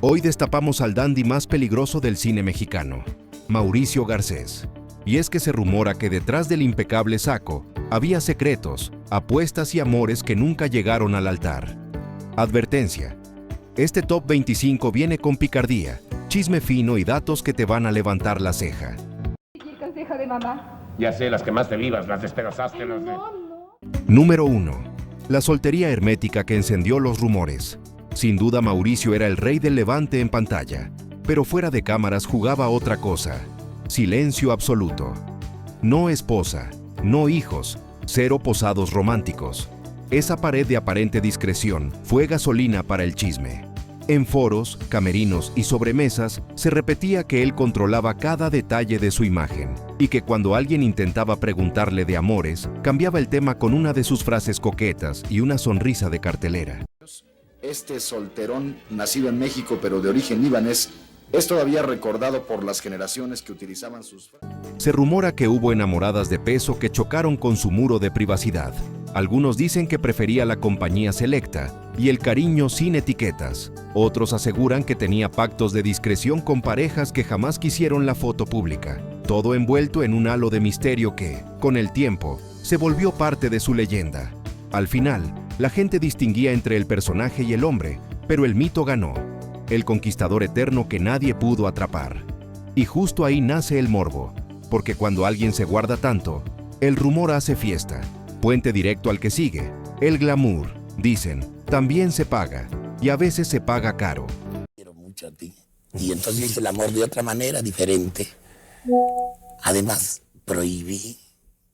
Hoy destapamos al dandy más peligroso del cine mexicano, Mauricio Garcés. Y es que se rumora que detrás del impecable saco había secretos, apuestas y amores que nunca llegaron al altar. Advertencia: este Top 25 viene con picardía, chisme fino y datos que te van a levantar la ceja. ¿Y el consejo de mamá? Ya sé, las quemaste vivas, las despedazaste, las de... Número 1. La soltería hermética que encendió los rumores. Sin duda Mauricio era el rey del levante en pantalla, pero fuera de cámaras jugaba otra cosa. Silencio absoluto. No esposa, no hijos, cero posados románticos. Esa pared de aparente discreción fue gasolina para el chisme. En foros, camerinos y sobremesas se repetía que él controlaba cada detalle de su imagen y que cuando alguien intentaba preguntarle de amores, cambiaba el tema con una de sus frases coquetas y una sonrisa de cartelera. Este solterón, nacido en México pero de origen libanés, es todavía recordado por las generaciones que utilizaban sus... Se rumora que hubo enamoradas de peso que chocaron con su muro de privacidad. Algunos dicen que prefería la compañía selecta y el cariño sin etiquetas. Otros aseguran que tenía pactos de discreción con parejas que jamás quisieron la foto pública. Todo envuelto en un halo de misterio que, con el tiempo, se volvió parte de su leyenda. Al final, la gente distinguía entre el personaje y el hombre, pero el mito ganó. El conquistador eterno que nadie pudo atrapar. Y justo ahí nace el morbo, porque cuando alguien se guarda tanto, el rumor hace fiesta. Puente directo al que sigue. El glamour, dicen, también se paga, y a veces se paga caro. Quiero mucho a ti. Y entonces hice el amor de otra manera, diferente. Además, prohibí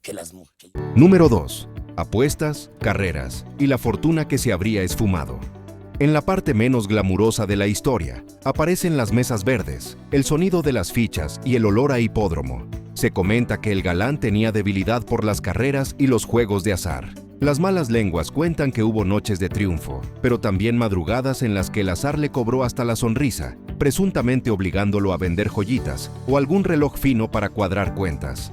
que las mujeres... Número 2. Apuestas, carreras y la fortuna que se habría esfumado. En la parte menos glamurosa de la historia, aparecen las mesas verdes, el sonido de las fichas y el olor a hipódromo. Se comenta que el galán tenía debilidad por las carreras y los juegos de azar. Las malas lenguas cuentan que hubo noches de triunfo, pero también madrugadas en las que el azar le cobró hasta la sonrisa, presuntamente obligándolo a vender joyitas o algún reloj fino para cuadrar cuentas.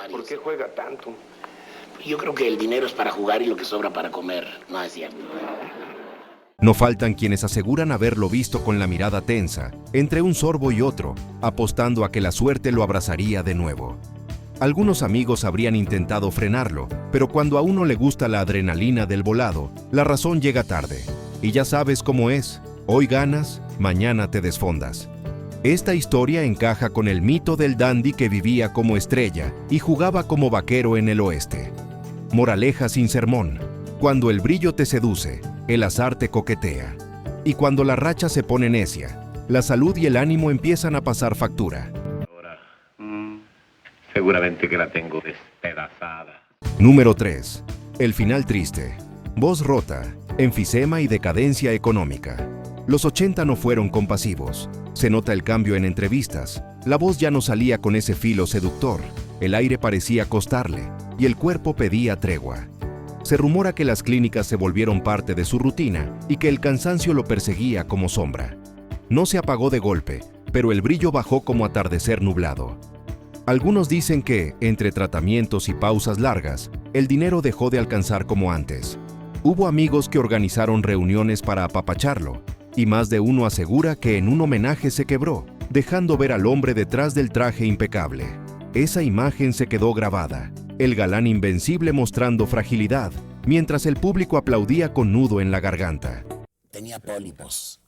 ¿Por qué juega tanto? Yo creo que el dinero es para jugar y lo que sobra para comer, no es cierto. No faltan quienes aseguran haberlo visto con la mirada tensa, entre un sorbo y otro, apostando a que la suerte lo abrazaría de nuevo. Algunos amigos habrían intentado frenarlo, pero cuando a uno le gusta la adrenalina del volado, la razón llega tarde. Y ya sabes cómo es, hoy ganas, mañana te desfondas. Esta historia encaja con el mito del dandy que vivía como estrella y jugaba como vaquero en el oeste. Moraleja sin sermón: cuando el brillo te seduce, el azar te coquetea. Y cuando la racha se pone necia, la salud y el ánimo empiezan a pasar factura. Ahora, seguramente que la tengo despedazada. Número 3. El final triste. Voz rota, enfisema y decadencia económica. Los 80 no fueron compasivos. Se nota el cambio en entrevistas. La voz ya no salía con ese filo seductor. El aire parecía costarle y el cuerpo pedía tregua. Se rumora que las clínicas se volvieron parte de su rutina y que el cansancio lo perseguía como sombra. No se apagó de golpe, pero el brillo bajó como atardecer nublado. Algunos dicen que, entre tratamientos y pausas largas, el dinero dejó de alcanzar como antes. Hubo amigos que organizaron reuniones para apapacharlo, y más de uno asegura que en un homenaje se quebró, dejando ver al hombre detrás del traje impecable. Esa imagen se quedó grabada. El galán invencible mostrando fragilidad, mientras el público aplaudía con nudo en la garganta. Tenía pólipos.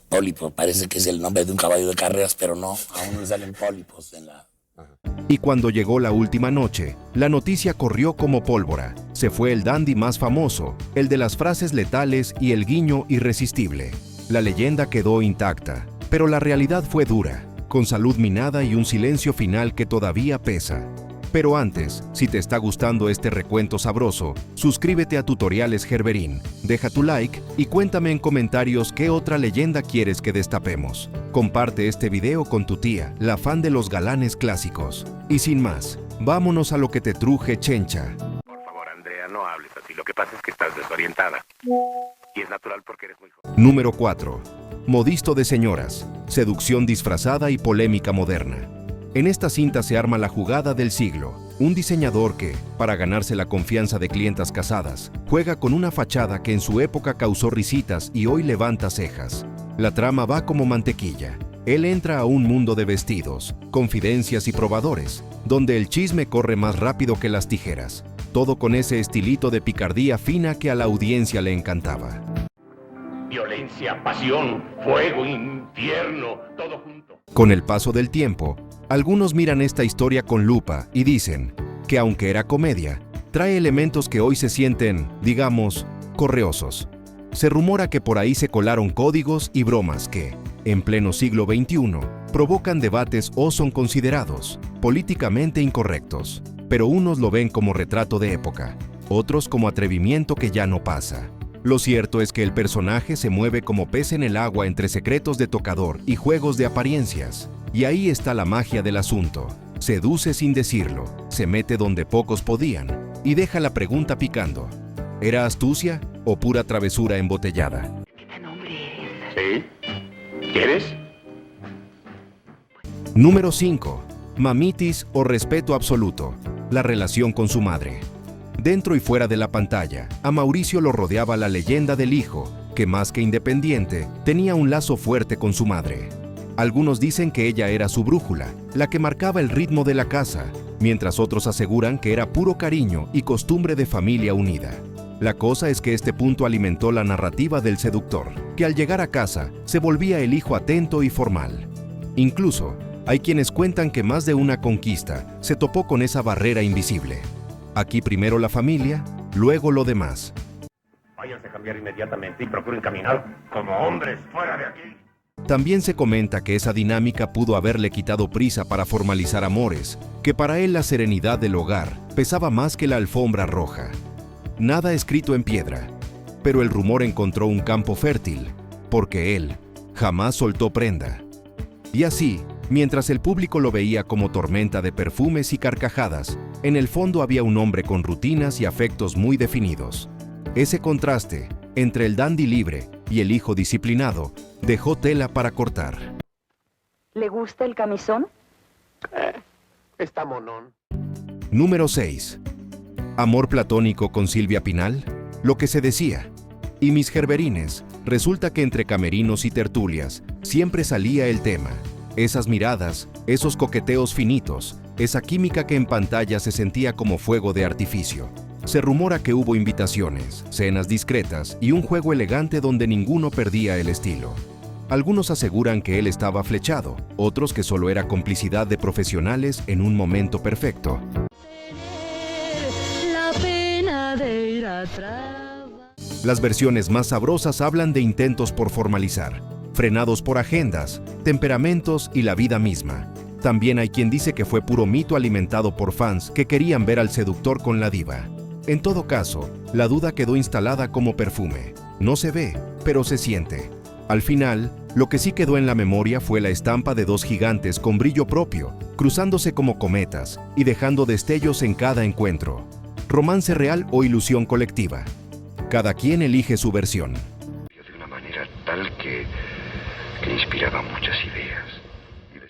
Pólipo, parece que es el nombre de un caballo de carreras, pero no, aún no salen pólipos en la... Y cuando llegó la última noche, la noticia corrió como pólvora. Se fue el dandy más famoso, el de las frases letales y el guiño irresistible. La leyenda quedó intacta, pero la realidad fue dura, con salud minada y un silencio final que todavía pesa. Pero antes, si te está gustando este recuento sabroso, suscríbete a Tutoriales Gerberín, deja tu like y cuéntame en comentarios qué otra leyenda quieres que destapemos. Comparte este video con tu tía, la fan de los galanes clásicos. Y sin más, vámonos a lo que te truje, chencha. Por favor, Andrea, no hables así. Lo que pasa es que estás desorientada. Y es natural porque eres muy joven. Número 4. Modisto de señoras, seducción disfrazada y polémica moderna. En esta cinta se arma la jugada del siglo, un diseñador que, para ganarse la confianza de clientas casadas, juega con una fachada que en su época causó risitas y hoy levanta cejas. La trama va como mantequilla. Él entra a un mundo de vestidos, confidencias y probadores, donde el chisme corre más rápido que las tijeras. Todo con ese estilito de picardía fina que a la audiencia le encantaba. Violencia, pasión, fuego, infierno, todo junto. Con el paso del tiempo, algunos miran esta historia con lupa y dicen que aunque era comedia, trae elementos que hoy se sienten, digamos, correosos. Se rumora que por ahí se colaron códigos y bromas que, en pleno siglo XXI, provocan debates o son considerados políticamente incorrectos, pero unos lo ven como retrato de época, otros como atrevimiento que ya no pasa. Lo cierto es que el personaje se mueve como pez en el agua entre secretos de tocador y juegos de apariencias, y ahí está la magia del asunto. Seduce sin decirlo, se mete donde pocos podían, y deja la pregunta picando. ¿Era astucia o pura travesura embotellada? ¿Qué tan hombre eres? ¿Sí? ¿Quieres? Número 5. Mamitis o respeto absoluto. La relación con su madre. Dentro y fuera de la pantalla, a Mauricio lo rodeaba la leyenda del hijo, que más que independiente, tenía un lazo fuerte con su madre. Algunos dicen que ella era su brújula, la que marcaba el ritmo de la casa, mientras otros aseguran que era puro cariño y costumbre de familia unida. La cosa es que este punto alimentó la narrativa del seductor, que al llegar a casa se volvía el hijo atento y formal. Incluso, hay quienes cuentan que más de una conquista se topó con esa barrera invisible. Aquí primero la familia, luego lo demás. Váyanse a cambiar inmediatamente y procuren caminar como hombres fuera de aquí. También se comenta que esa dinámica pudo haberle quitado prisa para formalizar amores, que para él la serenidad del hogar pesaba más que la alfombra roja. Nada escrito en piedra, pero el rumor encontró un campo fértil, porque él jamás soltó prenda. Y así, mientras el público lo veía como tormenta de perfumes y carcajadas, en el fondo había un hombre con rutinas y afectos muy definidos. Ese contraste entre el dandy libre y el hijo disciplinado dejó tela para cortar. ¿Le gusta el camisón? Está monón. Número 6. Amor platónico con Silvia Pinal, lo que se decía. Y mis gerberines, resulta que entre camerinos y tertulias siempre salía el tema. Esas miradas, esos coqueteos finitos, esa química que en pantalla se sentía como fuego de artificio. Se rumora que hubo invitaciones, cenas discretas y un juego elegante donde ninguno perdía el estilo. Algunos aseguran que él estaba flechado, otros que solo era complicidad de profesionales en un momento perfecto. La pena de ir atrás. Las versiones más sabrosas hablan de intentos por formalizar, frenados por agendas, temperamentos y la vida misma. También hay quien dice que fue puro mito alimentado por fans que querían ver al seductor con la diva. En todo caso, la duda quedó instalada como perfume. No se ve, pero se siente. Al final, lo que sí quedó en la memoria fue la estampa de dos gigantes con brillo propio, cruzándose como cometas y dejando destellos en cada encuentro. ¿Romance real o ilusión colectiva? Cada quien elige su versión. De una manera tal que inspiraba muchas ideas.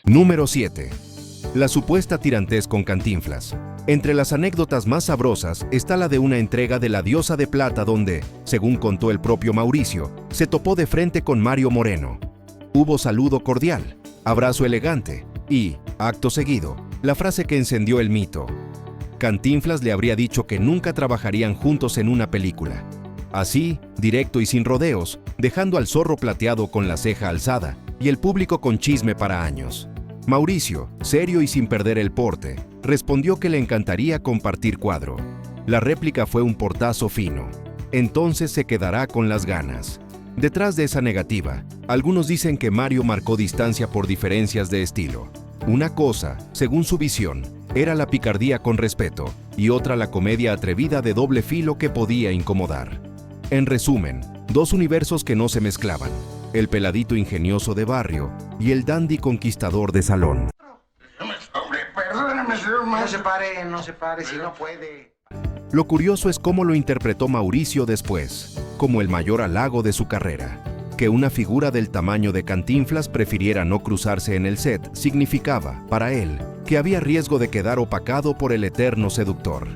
Número 7. La supuesta tirantez con Cantinflas. Entre las anécdotas más sabrosas está la de una entrega de La Diosa de Plata donde, según contó el propio Mauricio, se topó de frente con Mario Moreno. Hubo saludo cordial, abrazo elegante y, acto seguido, la frase que encendió el mito. Cantinflas le habría dicho que nunca trabajarían juntos en una película. Así, directo y sin rodeos, dejando al zorro plateado con la ceja alzada y el público con chisme para años. Mauricio, serio y sin perder el porte, respondió que le encantaría compartir cuadro. La réplica fue un portazo fino. Entonces se quedará con las ganas. Detrás de esa negativa, algunos dicen que Mario marcó distancia por diferencias de estilo. Una cosa, según su visión, era la picardía con respeto y otra la comedia atrevida de doble filo que podía incomodar. En resumen, dos universos que no se mezclaban. El peladito ingenioso de barrio y el dandy conquistador de salón. Perdóname, señor. No se pare, si no puede. Lo curioso es cómo lo interpretó Mauricio después, como el mayor halago de su carrera. Que una figura del tamaño de Cantinflas prefiriera no cruzarse en el set significaba, para él, que había riesgo de quedar opacado por el eterno seductor.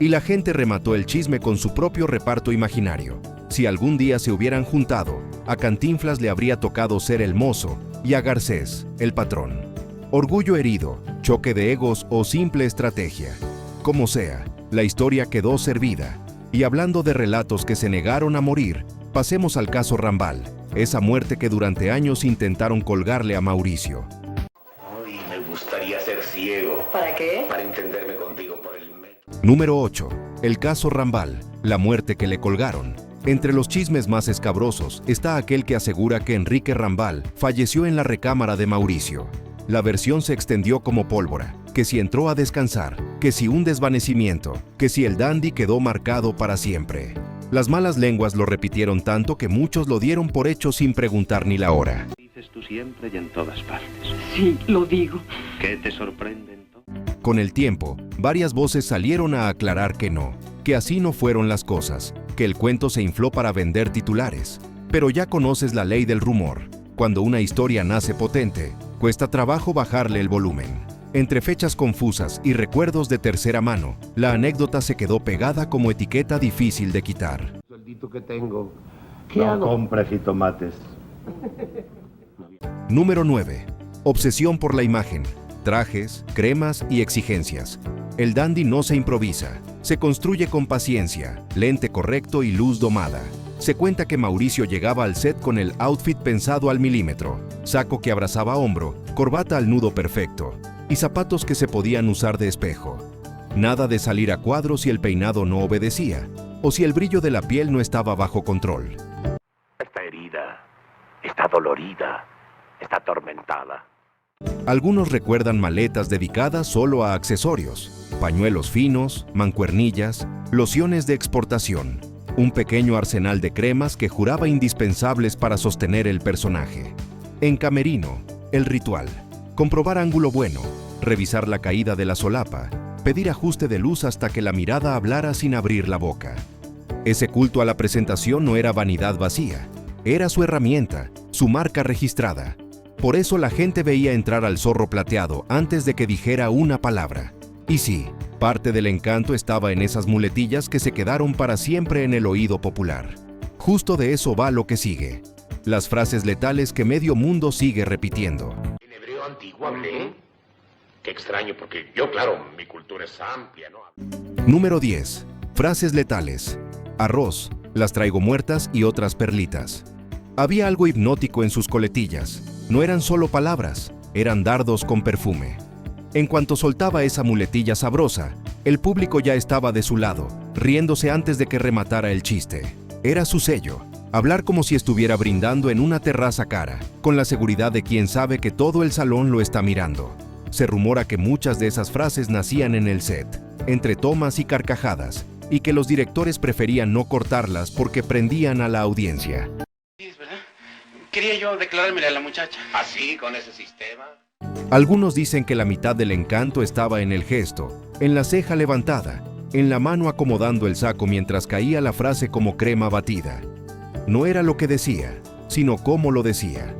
Y la gente remató el chisme con su propio reparto imaginario. Si algún día se hubieran juntado, a Cantinflas le habría tocado ser el mozo y a Garcés, el patrón. Orgullo herido, choque de egos o simple estrategia. Como sea, la historia quedó servida. Y hablando de relatos que se negaron a morir, pasemos al caso Rambal, esa muerte que durante años intentaron colgarle a Mauricio. Ay, me gustaría ser ciego. ¿Para qué? Para entenderme contigo por el método. Número 8. El caso Rambal, la muerte que le colgaron. Entre los chismes más escabrosos está aquel que asegura que Enrique Rambal falleció en la recámara de Mauricio. La versión se extendió como pólvora, que si entró a descansar, que si un desvanecimiento, que si el dandy quedó marcado para siempre. Las malas lenguas lo repitieron tanto que muchos lo dieron por hecho sin preguntar ni la hora. Dices tú siempre y en todas partes. Sí, lo digo. ¿Qué te sorprende entonces? Con el tiempo, varias voces salieron a aclarar que no, que así no fueron las cosas, que el cuento se infló para vender titulares. Pero ya conoces la ley del rumor. Cuando una historia nace potente, cuesta trabajo bajarle el volumen. Entre fechas confusas y recuerdos de tercera mano, la anécdota se quedó pegada como etiqueta difícil de quitar. El sueldito que tengo. No compres jitomates. Número 9. Obsesión por la imagen. Trajes, cremas y exigencias. El dandy no se improvisa, se construye con paciencia, lente correcto y luz domada. Se cuenta que Mauricio llegaba al set con el outfit pensado al milímetro, saco que abrazaba hombro, corbata al nudo perfecto y zapatos que se podían usar de espejo. Nada de salir a cuadros si el peinado no obedecía o si el brillo de la piel no estaba bajo control. Está herida, está dolorida, está atormentada. Algunos recuerdan maletas dedicadas solo a accesorios, pañuelos finos, mancuernillas, lociones de exportación, un pequeño arsenal de cremas que juraba indispensables para sostener el personaje. En camerino, el ritual: comprobar ángulo bueno, revisar la caída de la solapa, pedir ajuste de luz hasta que la mirada hablara sin abrir la boca. Ese culto a la presentación no era vanidad vacía, era su herramienta, su marca registrada. Por eso la gente veía entrar al zorro plateado antes de que dijera una palabra. Y sí, parte del encanto estaba en esas muletillas que se quedaron para siempre en el oído popular. Justo de eso va lo que sigue. Las frases letales que medio mundo sigue repitiendo. En hebreo antiguo hablé. Qué extraño, porque yo, claro, mi cultura es amplia, ¿no? Número 10. Frases letales. Arroz, las traigo muertas y otras perlitas. Había algo hipnótico en sus coletillas. No eran solo palabras, eran dardos con perfume. En cuanto soltaba esa muletilla sabrosa, el público ya estaba de su lado, riéndose antes de que rematara el chiste. Era su sello, hablar como si estuviera brindando en una terraza cara, con la seguridad de quien sabe que todo el salón lo está mirando. Se rumora que muchas de esas frases nacían en el set, entre tomas y carcajadas, y que los directores preferían no cortarlas porque prendían a la audiencia. Sí, es verdad. Quería yo declarármele a la muchacha. Así, con ese sistema. Algunos dicen que la mitad del encanto estaba en el gesto, en la ceja levantada, en la mano acomodando el saco mientras caía la frase como crema batida. No era lo que decía, sino cómo lo decía.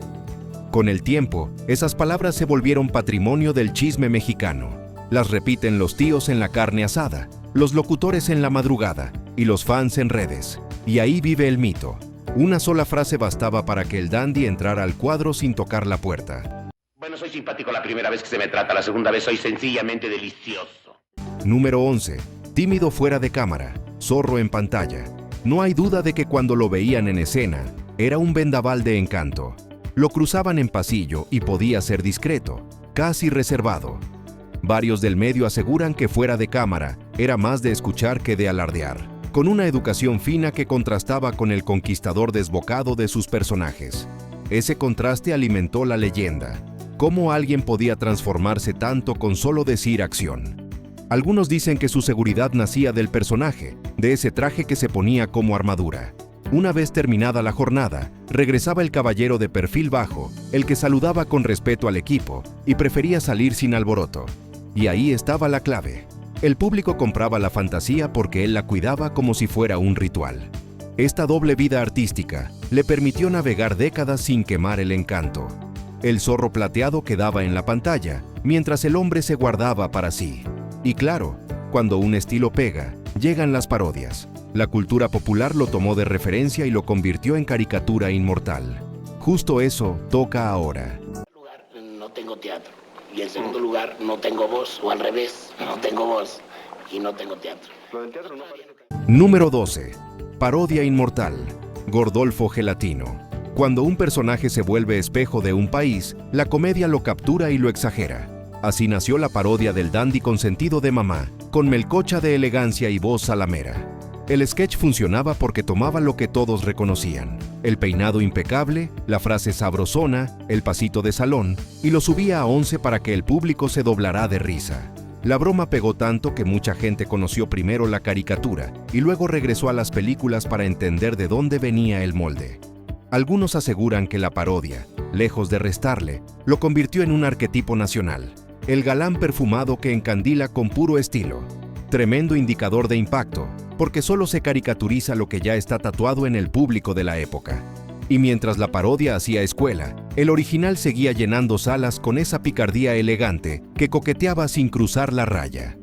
Con el tiempo, esas palabras se volvieron patrimonio del chisme mexicano. Las repiten los tíos en la carne asada, los locutores en la madrugada y los fans en redes. Y ahí vive el mito. Una sola frase bastaba para que el dandy entrara al cuadro sin tocar la puerta. Bueno, soy simpático la primera vez que se me trata, la segunda vez soy sencillamente delicioso. Número 11. Tímido fuera de cámara, zorro en pantalla. No hay duda de que cuando lo veían en escena, era un vendaval de encanto. Lo cruzaban en pasillo y podía ser discreto, casi reservado. Varios del medio aseguran que fuera de cámara era más de escuchar que de alardear, con una educación fina que contrastaba con el conquistador desbocado de sus personajes. Ese contraste alimentó la leyenda. ¿Cómo alguien podía transformarse tanto con solo decir acción? Algunos dicen que su seguridad nacía del personaje, de ese traje que se ponía como armadura. Una vez terminada la jornada, regresaba el caballero de perfil bajo, el que saludaba con respeto al equipo y prefería salir sin alboroto. Y ahí estaba la clave. El público compraba la fantasía porque él la cuidaba como si fuera un ritual. Esta doble vida artística le permitió navegar décadas sin quemar el encanto. El zorro plateado quedaba en la pantalla, mientras el hombre se guardaba para sí. Y claro, cuando un estilo pega, llegan las parodias. La cultura popular lo tomó de referencia y lo convirtió en caricatura inmortal. Justo eso toca ahora. En primer lugar, no tengo teatro. Y en segundo lugar, no tengo voz. O al revés, no tengo voz y no tengo teatro. Número 12. Parodia inmortal. Gordolfo Gelatino. Cuando un personaje se vuelve espejo de un país, la comedia lo captura y lo exagera. Así nació la parodia del dandy consentido de mamá, con melcocha de elegancia y voz salamera. El sketch funcionaba porque tomaba lo que todos reconocían: el peinado impecable, la frase sabrosona, el pasito de salón, y lo subía a 11 para que el público se doblara de risa. La broma pegó tanto que mucha gente conoció primero la caricatura y luego regresó a las películas para entender de dónde venía el molde. Algunos aseguran que la parodia, lejos de restarle, lo convirtió en un arquetipo nacional, el galán perfumado que encandila con puro estilo. Tremendo indicador de impacto, porque solo se caricaturiza lo que ya está tatuado en el público de la época. Y mientras la parodia hacía escuela, el original seguía llenando salas con esa picardía elegante que coqueteaba sin cruzar la raya.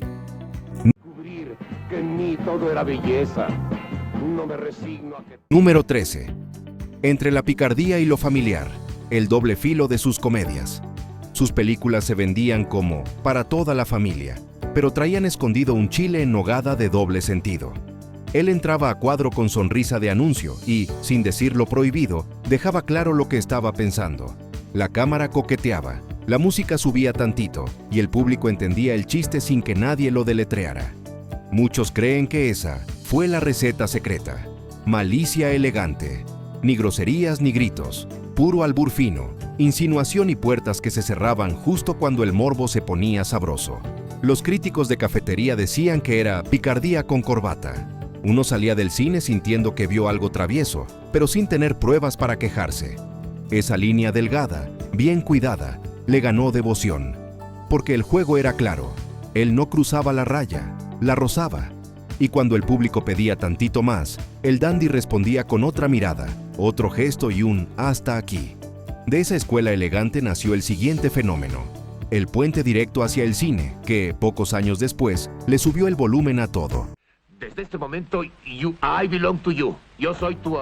Descubrir que en mí todo era belleza. No me resigno a que... Número 13. Entre la picardía y lo familiar, el doble filo de sus comedias. Sus películas se vendían como para toda la familia, pero traían escondido un chile en nogada de doble sentido. Él entraba a cuadro con sonrisa de anuncio y, sin decir lo prohibido, dejaba claro lo que estaba pensando. La cámara coqueteaba, la música subía tantito y el público entendía el chiste sin que nadie lo deletreara. Muchos creen que esa fue la receta secreta. Malicia elegante. Ni groserías ni gritos, puro albur fino, insinuación y puertas que se cerraban justo cuando el morbo se ponía sabroso. Los críticos de cafetería decían que era picardía con corbata. Uno salía del cine sintiendo que vio algo travieso, pero sin tener pruebas para quejarse. Esa línea delgada, bien cuidada, le ganó devoción. Porque el juego era claro, él no cruzaba la raya, la rozaba. Y cuando el público pedía tantito más, el dandy respondía con otra mirada, otro gesto y un hasta aquí. De esa escuela elegante nació el siguiente fenómeno: el puente directo hacia el cine, que, pocos años después, le subió el volumen a todo. Desde este momento, I belong to you. Yo soy tu...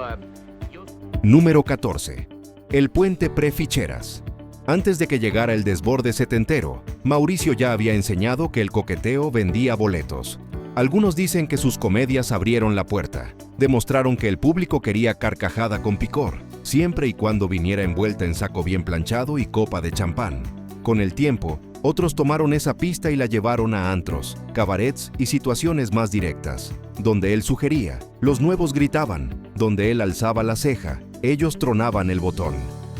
Número 14. El puente pre-ficheras. Antes de que llegara el desborde setentero, Mauricio ya había enseñado que el coqueteo vendía boletos. Algunos dicen que sus comedias abrieron la puerta, demostraron que el público quería carcajada con picor, siempre y cuando viniera envuelta en saco bien planchado y copa de champán. Con el tiempo, otros tomaron esa pista y la llevaron a antros, cabarets y situaciones más directas. Donde él sugería, los nuevos gritaban; donde él alzaba la ceja, ellos tronaban el botón.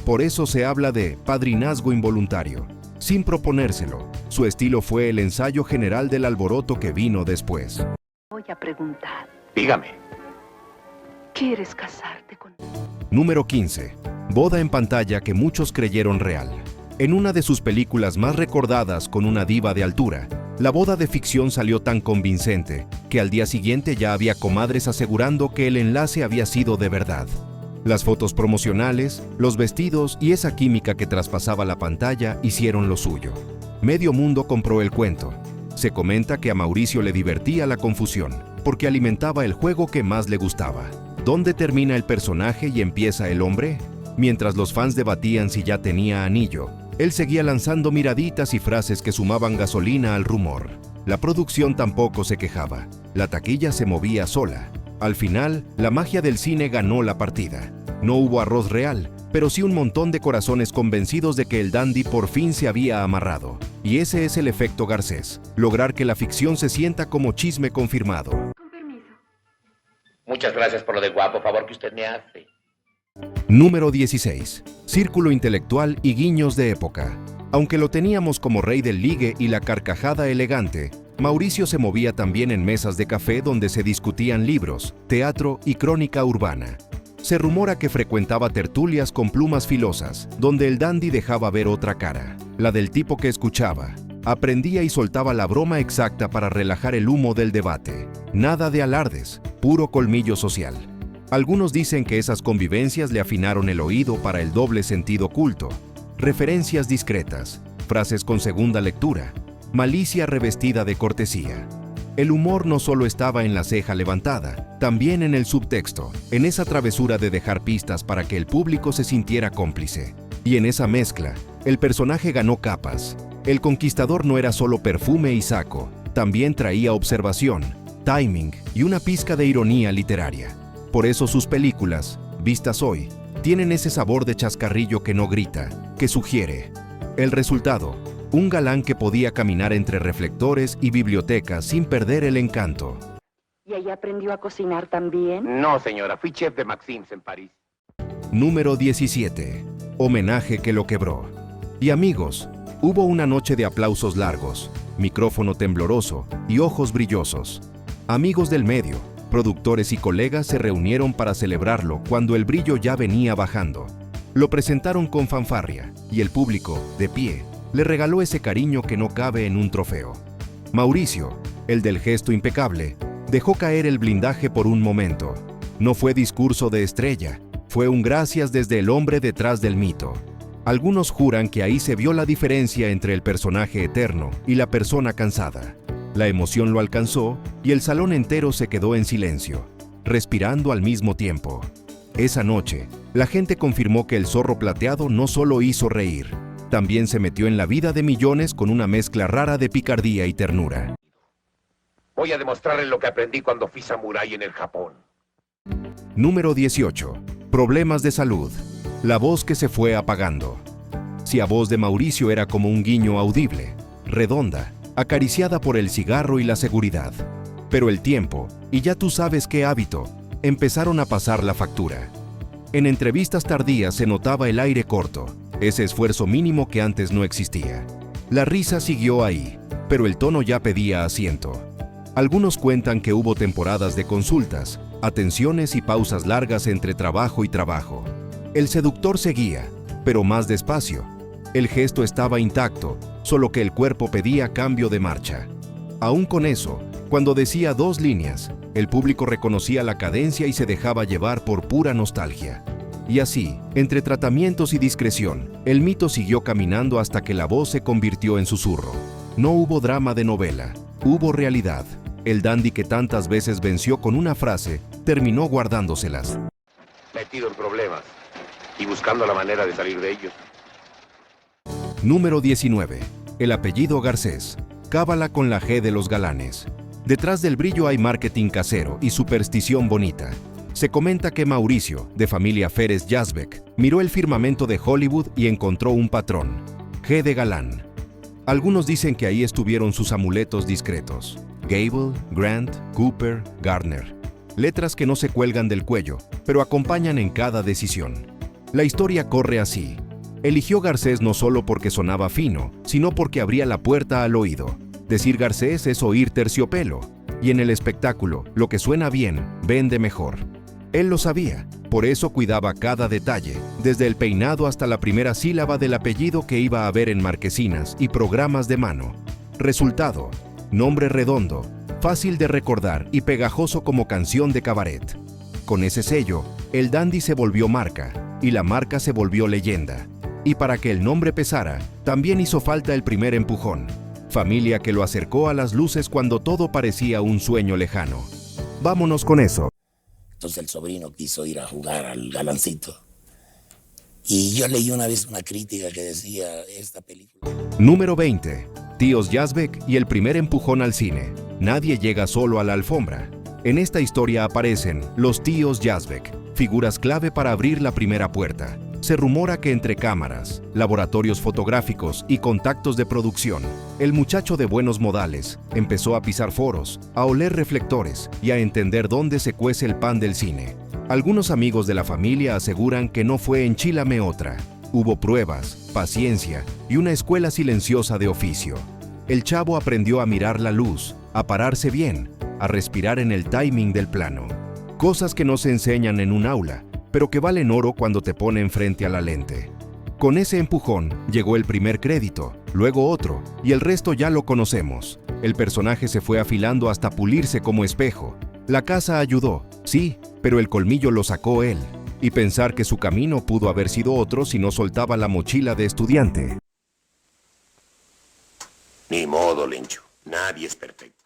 Por eso se habla de padrinazgo involuntario. Sin proponérselo, su estilo fue el ensayo general del alboroto que vino después. Voy a preguntar. Dígame. ¿Quieres casarte conmigo? Número 15. Boda en pantalla que muchos creyeron real. En una de sus películas más recordadas con una diva de altura, la boda de ficción salió tan convincente que al día siguiente ya había comadres asegurando que el enlace había sido de verdad. Las fotos promocionales, los vestidos y esa química que traspasaba la pantalla hicieron lo suyo. Medio mundo compró el cuento. Se comenta que a Mauricio le divertía la confusión, porque alimentaba el juego que más le gustaba. ¿Dónde termina el personaje y empieza el hombre? Mientras los fans debatían si ya tenía anillo, él seguía lanzando miraditas y frases que sumaban gasolina al rumor. La producción tampoco se quejaba. La taquilla se movía sola. Al final, la magia del cine ganó la partida. No hubo arroz real, pero sí un montón de corazones convencidos de que el dandy por fin se había amarrado. Y ese es el efecto Garcés, lograr que la ficción se sienta como chisme confirmado. Con permiso. Muchas gracias por lo de guapo favor que usted me hace. Número 16. Círculo intelectual y guiños de época. Aunque lo teníamos como rey del ligue y la carcajada elegante, Mauricio se movía también en mesas de café donde se discutían libros, teatro y crónica urbana. Se rumora que frecuentaba tertulias con plumas filosas, donde el dandy dejaba ver otra cara, la del tipo que escuchaba. Aprendía y soltaba la broma exacta para relajar el humo del debate. Nada de alardes, puro colmillo social. Algunos dicen que esas convivencias le afinaron el oído para el doble sentido culto. Referencias discretas, frases con segunda lectura, malicia revestida de cortesía. El humor no solo estaba en la ceja levantada, también en el subtexto, en esa travesura de dejar pistas para que el público se sintiera cómplice. Y en esa mezcla, el personaje ganó capas. El conquistador no era solo perfume y saco, también traía observación, timing y una pizca de ironía literaria. Por eso sus películas, vistas hoy, tienen ese sabor de chascarrillo que no grita, que sugiere. El resultado, un galán que podía caminar entre reflectores y bibliotecas sin perder el encanto. ¿Y ella aprendió a cocinar también? No, señora, fui chef de Maxim's en París. Número 17. Homenaje que lo quebró. Y amigos, hubo una noche de aplausos largos, micrófono tembloroso y ojos brillosos. Amigos del medio, productores y colegas se reunieron para celebrarlo cuando el brillo ya venía bajando. Lo presentaron con fanfarria y el público, de pie, le regaló ese cariño que no cabe en un trofeo. Mauricio, el del gesto impecable, dejó caer el blindaje por un momento. No fue discurso de estrella, fue un gracias desde el hombre detrás del mito. Algunos juran que ahí se vio la diferencia entre el personaje eterno y la persona cansada. La emoción lo alcanzó y el salón entero se quedó en silencio, respirando al mismo tiempo. Esa noche, la gente confirmó que el zorro plateado no solo hizo reír, también se metió en la vida de millones con una mezcla rara de picardía y ternura. Voy a demostrarle lo que aprendí cuando fui samurái en el Japón. Número 18. Problemas de salud. La voz que se fue apagando. Si a voz de Mauricio era como un guiño audible, redonda, acariciada por el cigarro y la seguridad. Pero el tiempo, y ya tú sabes qué hábito, empezaron a pasar la factura. En entrevistas tardías se notaba el aire corto, ese esfuerzo mínimo que antes no existía. La risa siguió ahí, pero el tono ya pedía asiento. Algunos cuentan que hubo temporadas de consultas, atenciones y pausas largas entre trabajo y trabajo. El seductor seguía, pero más despacio. El gesto estaba intacto, solo que el cuerpo pedía cambio de marcha. Aún con eso, cuando decía 2 líneas, el público reconocía la cadencia y se dejaba llevar por pura nostalgia. Y así, entre tratamientos y discreción, el mito siguió caminando hasta que la voz se convirtió en susurro. No hubo drama de novela, hubo realidad. El dandy que tantas veces venció con una frase, terminó guardándoselas. Metido en problemas y buscando la manera de salir de ellos. Número 19. El apellido Garcés. Cábala con la G de los galanes. Detrás del brillo hay marketing casero y superstición bonita. Se comenta que Mauricio, de familia Férez Yazbek, miró el firmamento de Hollywood y encontró un patrón, G de galán. Algunos dicen que ahí estuvieron sus amuletos discretos, Gable, Grant, Cooper, Gardner. Letras que no se cuelgan del cuello, pero acompañan en cada decisión. La historia corre así. Eligió Garcés no solo porque sonaba fino, sino porque abría la puerta al oído. Decir Garcés es oír terciopelo, y en el espectáculo, lo que suena bien, vende mejor. Él lo sabía, por eso cuidaba cada detalle, desde el peinado hasta la primera sílaba del apellido que iba a ver en marquesinas y programas de mano. Resultado, nombre redondo, fácil de recordar y pegajoso como canción de cabaret. Con ese sello, el dandy se volvió marca, y la marca se volvió leyenda. Y para que el nombre pesara, también hizo falta el primer empujón. Familia que lo acercó a las luces cuando todo parecía un sueño lejano. Vámonos con eso. Entonces el sobrino quiso ir a jugar al galancito. Y yo leí una vez una crítica que decía esta película. Número 20. Tíos Yazbek y el primer empujón al cine. Nadie llega solo a la alfombra. En esta historia aparecen los tíos Yazbek, figuras clave para abrir la primera puerta. Se rumora que entre cámaras, laboratorios fotográficos y contactos de producción, el muchacho de buenos modales empezó a pisar foros, a oler reflectores y a entender dónde se cuece el pan del cine. Algunos amigos de la familia aseguran que no fue enchilame otra. Hubo pruebas, paciencia y una escuela silenciosa de oficio. El chavo aprendió a mirar la luz, a pararse bien, a respirar en el timing del plano. Cosas que no se enseñan en un aula, pero que valen oro cuando te ponen frente a la lente. Con ese empujón llegó el primer crédito, luego otro, y el resto ya lo conocemos. El personaje se fue afilando hasta pulirse como espejo. La casa ayudó, sí, pero el colmillo lo sacó él. Y pensar que su camino pudo haber sido otro si no soltaba la mochila de estudiante. Ni modo, Lencho. Nadie es perfecto.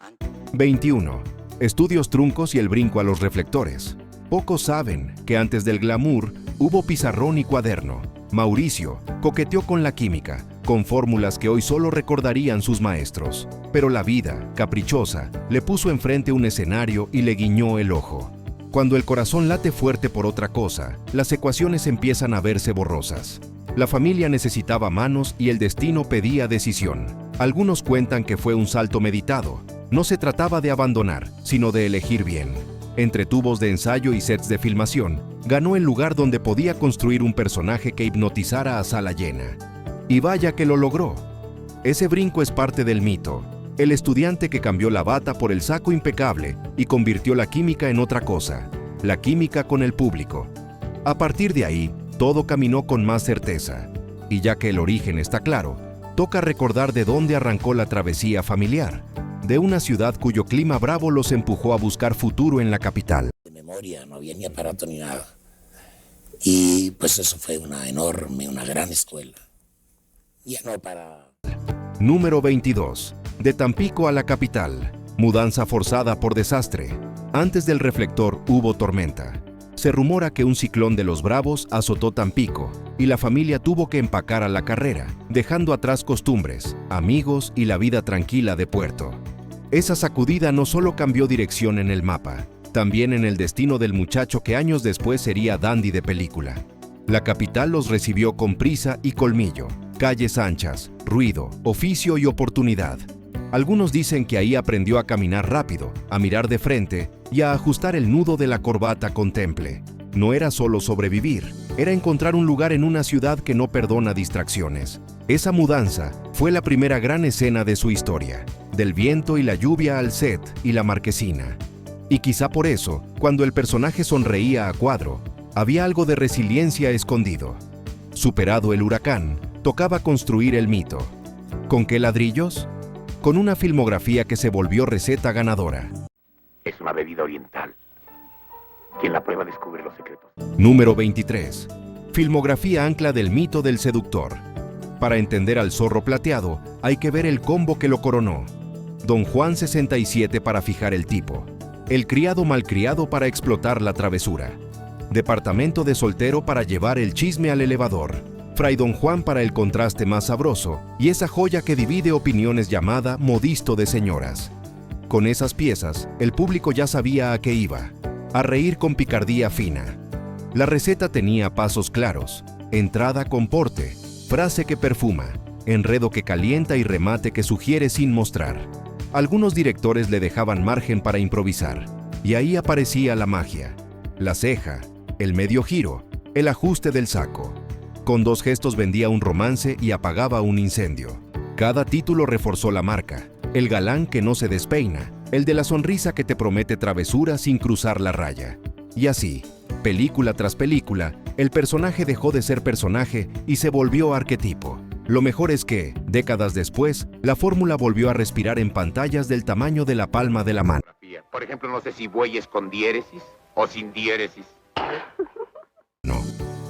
21. Estudios truncos y el brinco a los reflectores. Pocos saben que antes del glamour hubo pizarrón y cuaderno. Mauricio coqueteó con la química, con fórmulas que hoy solo recordarían sus maestros. Pero la vida, caprichosa, le puso enfrente un escenario y le guiñó el ojo. Cuando el corazón late fuerte por otra cosa, las ecuaciones empiezan a verse borrosas. La familia necesitaba manos y el destino pedía decisión. Algunos cuentan que fue un salto meditado. No se trataba de abandonar, sino de elegir bien. Entre tubos de ensayo y sets de filmación, ganó el lugar donde podía construir un personaje que hipnotizara a sala llena. Y vaya que lo logró. Ese brinco es parte del mito. El estudiante que cambió la bata por el saco impecable y convirtió la química en otra cosa, la química con el público. A partir de ahí, todo caminó con más certeza. Y ya que el origen está claro, toca recordar de dónde arrancó la travesía familiar, de una ciudad cuyo clima bravo los empujó a buscar futuro en la capital. De memoria, no había ni aparato ni nada. Y pues eso fue una gran escuela. Ya no para... Número 22. De Tampico a la capital. Mudanza forzada por desastre. Antes del reflector hubo tormenta. Se rumora que un ciclón de los bravos azotó Tampico y la familia tuvo que empacar a la carrera, dejando atrás costumbres, amigos y la vida tranquila de puerto. Esa sacudida no solo cambió dirección en el mapa, también en el destino del muchacho que años después sería dandy de película. La capital los recibió con prisa y colmillo, calles anchas, ruido, oficio y oportunidad. Algunos dicen que ahí aprendió a caminar rápido, a mirar de frente y a ajustar el nudo de la corbata con temple. No era solo sobrevivir, era encontrar un lugar en una ciudad que no perdona distracciones. Esa mudanza fue la primera gran escena de su historia, del viento y la lluvia al set y la marquesina. Y quizá por eso, cuando el personaje sonreía a cuadro, había algo de resiliencia escondido. Superado el huracán, tocaba construir el mito. ¿Con qué ladrillos? Con una filmografía que se volvió receta ganadora. Es una bebida oriental. Quien la prueba descubre los secretos. Número 23. Filmografía ancla del mito del seductor. Para entender al zorro plateado, hay que ver el combo que lo coronó. Don Juan 67 para fijar el tipo. El criado malcriado para explotar la travesura. Departamento de soltero para llevar el chisme al elevador. Fray Don Juan para el contraste más sabroso y esa joya que divide opiniones llamada Modisto de señoras. Con esas piezas, el público ya sabía a qué iba, a reír con picardía fina. La receta tenía pasos claros, entrada con porte, frase que perfuma, enredo que calienta y remate que sugiere sin mostrar. Algunos directores le dejaban margen para improvisar, y ahí aparecía la magia, la ceja, el medio giro, el ajuste del saco. Con 2 gestos vendía un romance y apagaba un incendio. Cada título reforzó la marca, el galán que no se despeina, el de la sonrisa que te promete travesura sin cruzar la raya. Y así, película tras película, el personaje dejó de ser personaje y se volvió arquetipo. Lo mejor es que, décadas después, la fórmula volvió a respirar en pantallas del tamaño de la palma de la mano. Por ejemplo, no sé si bueyes con diéresis o sin diéresis. No.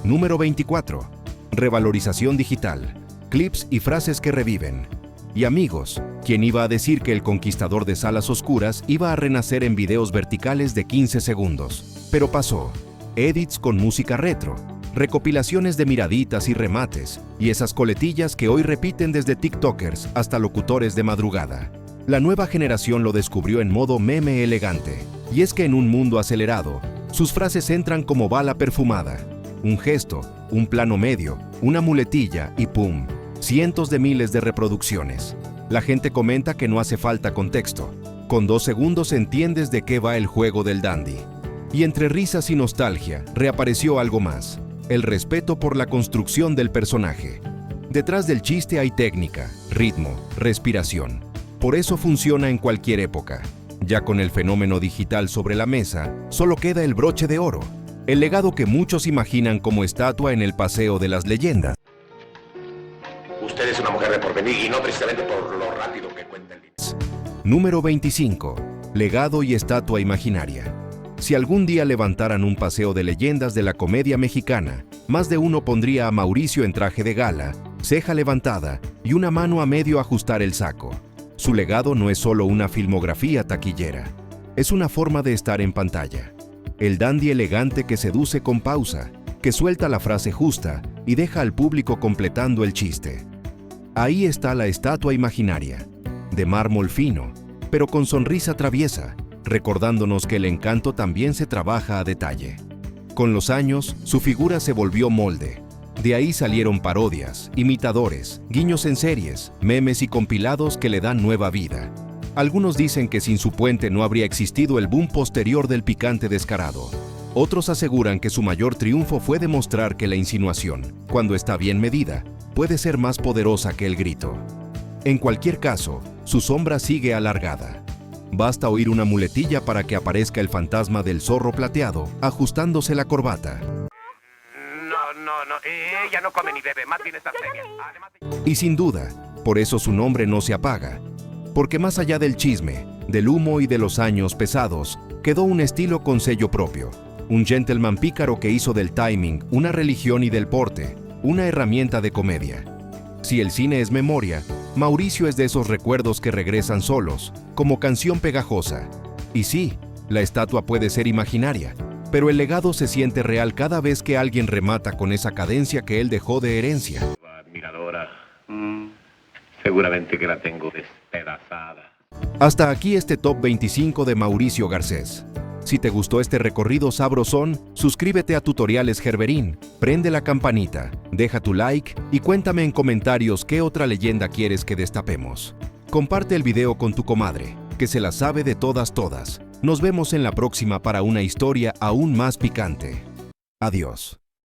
Número 24. Revalorización digital. Clips y frases que reviven. Y amigos, ¿quién iba a decir que el conquistador de salas oscuras iba a renacer en videos verticales de 15 segundos? Pero pasó. Edits con música retro, recopilaciones de miraditas y remates, y esas coletillas que hoy repiten desde TikTokers hasta locutores de madrugada. La nueva generación lo descubrió en modo meme elegante, y es que en un mundo acelerado, sus frases entran como bala perfumada. Un gesto, un plano medio, una muletilla y ¡pum! Cientos de miles de reproducciones. La gente comenta que no hace falta contexto. Con 2 segundos entiendes de qué va el juego del dandy. Y entre risas y nostalgia, reapareció algo más. El respeto por la construcción del personaje. Detrás del chiste hay técnica, ritmo, respiración. Por eso funciona en cualquier época. Ya con el fenómeno digital sobre la mesa, solo queda el broche de oro. El legado que muchos imaginan como estatua en el Paseo de las Leyendas. Usted es una mujer de porvenir y no precisamente por lo rápido que cuenta el libro. Número 25. Legado y estatua imaginaria. Si algún día levantaran un paseo de leyendas de la comedia mexicana, más de uno pondría a Mauricio en traje de gala, ceja levantada y una mano a medio ajustar el saco. Su legado no es solo una filmografía taquillera, es una forma de estar en pantalla. El dandy elegante que seduce con pausa, que suelta la frase justa y deja al público completando el chiste. Ahí está la estatua imaginaria, de mármol fino, pero con sonrisa traviesa, recordándonos que el encanto también se trabaja a detalle. Con los años, su figura se volvió molde. De ahí salieron parodias, imitadores, guiños en series, memes y compilados que le dan nueva vida. Algunos dicen que sin su puente no habría existido el boom posterior del picante descarado. Otros aseguran que su mayor triunfo fue demostrar que la insinuación, cuando está bien medida, puede ser más poderosa que el grito. En cualquier caso, su sombra sigue alargada. Basta oír una muletilla para que aparezca el fantasma del zorro plateado, ajustándose la corbata. No, ella no come ni bebe, más bien está seria. Y sin duda, por eso su nombre no se apaga. Porque más allá del chisme, del humo y de los años pesados, quedó un estilo con sello propio. Un gentleman pícaro que hizo del timing una religión y del porte una herramienta de comedia. Si el cine es memoria, Mauricio es de esos recuerdos que regresan solos, como canción pegajosa. Y sí, la estatua puede ser imaginaria, pero el legado se siente real cada vez que alguien remata con esa cadencia que él dejó de herencia. Admiradora. Seguramente que la tengo despedazada. Hasta aquí este Top 25 de Mauricio Garcés. Si te gustó este recorrido sabrosón, suscríbete a Tutoriales Gerberín, prende la campanita, deja tu like y cuéntame en comentarios qué otra leyenda quieres que destapemos. Comparte el video con tu comadre, que se la sabe de todas. Nos vemos en la próxima para una historia aún más picante. Adiós.